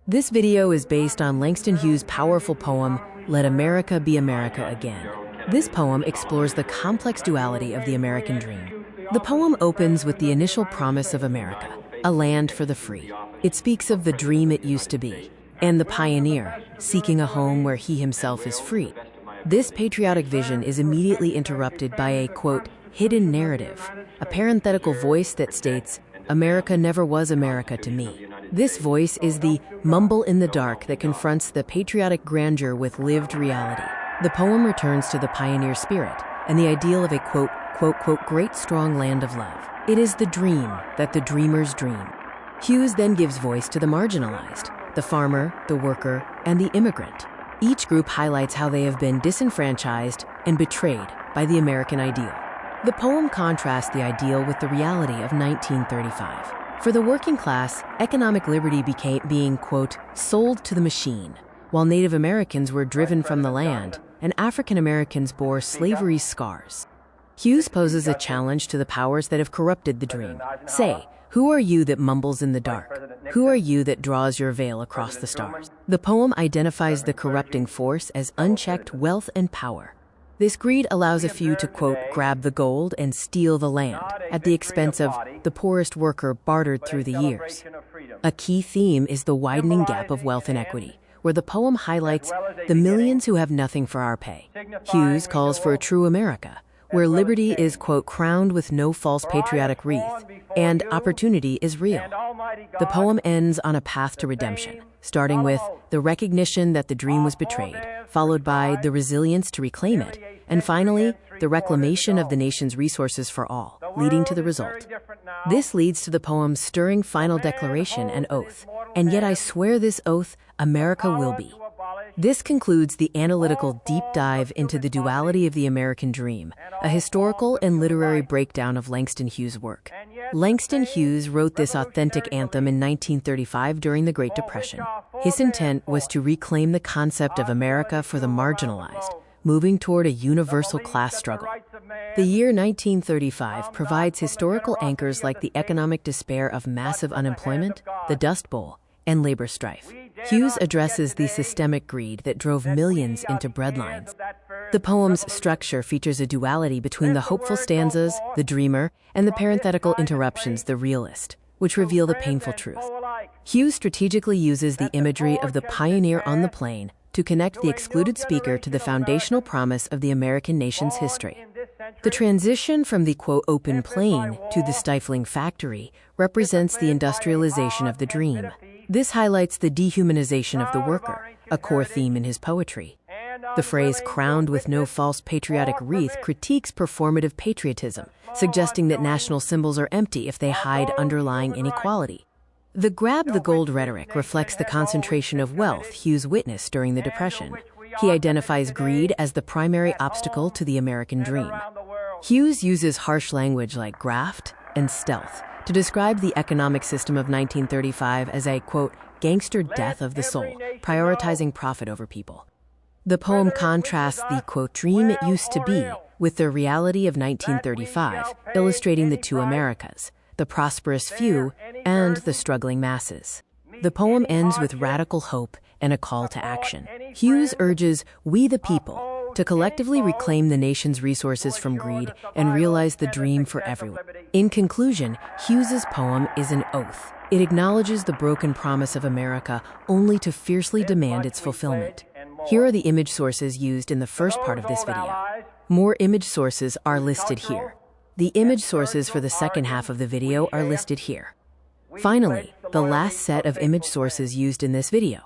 This video is based on Langston Hughes' powerful poem, Let America Be America Again. This poem explores the complex duality of the American dream. The poem opens with the initial promise of America, a land for the free. It speaks of the dream it used to be, and the pioneer, seeking a home where he himself is free. This patriotic vision is immediately interrupted by a, quote, hidden narrative, a parenthetical voice that states, America never was America to me. This voice is the mumble in the dark that confronts the patriotic grandeur with lived reality. The poem returns to the pioneer spirit and the ideal of a quote, great strong land of love. It is the dream that the dreamers dream. Hughes then gives voice to the marginalized, the farmer, the worker, and the immigrant. Each group highlights how they have been disenfranchised and betrayed by the American ideal. The poem contrasts the ideal with the reality of 1935. For the working class, economic liberty became being, quote, sold to the machine, while Native Americans were driven from the land and African Americans bore slavery's scars. Hughes poses a challenge to the powers that have corrupted the dream. Say, who are you that mumbles in the dark? Who are you that draws your veil across the stars? The poem identifies the corrupting force as unchecked wealth and power. This greed allows a few to, quote, grab the gold and steal the land at the expense of the poorest worker bartered through the years. A key theme is the widening gap of wealth inequity, where the poem highlights the millions who have nothing for our pay. Hughes calls for a true America, where liberty is, quote, crowned with no false patriotic wreath, and opportunity is real. The poem ends on a path to redemption, starting with the recognition that the dream was betrayed, followed by the resilience to reclaim it, and finally, the reclamation of the nation's resources for all, leading to the result. This leads to the poem's stirring final declaration and oath, and yet I swear this oath, America will be. This concludes the analytical deep dive into the duality of the American dream, a historical and literary breakdown of Langston Hughes' work. Langston Hughes wrote this authentic anthem in 1935 during the Great Depression. His intent was to reclaim the concept of America for the marginalized, moving toward a universal class struggle. The year 1935 provides historical anchors like the economic despair of massive unemployment, the Dust Bowl, and labor strife. Hughes addresses the systemic greed that drove millions into breadlines. The poem's structure features a duality between the hopeful stanzas, the dreamer, and the parenthetical interruptions, the realist, which reveal the painful truth. Hughes strategically uses the imagery of the pioneer on the plain to connect the excluded speaker to the foundational promise of the American nation's history. The transition from the, quote, open plain to the stifling factory represents the industrialization of the dream. This highlights the dehumanization of the worker, a core theme in his poetry. The phrase crowned with no false patriotic wreath critiques performative patriotism, suggesting that national symbols are empty if they hide underlying inequality. The grab the gold rhetoric reflects the concentration of wealth Hughes witnessed during the Depression. He identifies greed as the primary obstacle to the American dream. Hughes uses harsh language like graft and stealth to describe the economic system of 1935 as a, quote, gangster death of the soul, prioritizing profit over people. The poem contrasts the, quote, dream it used to be with the reality of 1935, illustrating the two Americas, the prosperous few and the struggling masses. The poem ends with radical hope and a call to action. Hughes urges we the people to collectively reclaim the nation's resources from greed and realize the dream for everyone. In conclusion, Hughes's poem is an oath. It acknowledges the broken promise of America only to fiercely demand its fulfillment. Here are the image sources used in the first part of this video. More image sources are listed here. The image sources for the second half of the video are listed here. Finally, the last set of image sources used in this video.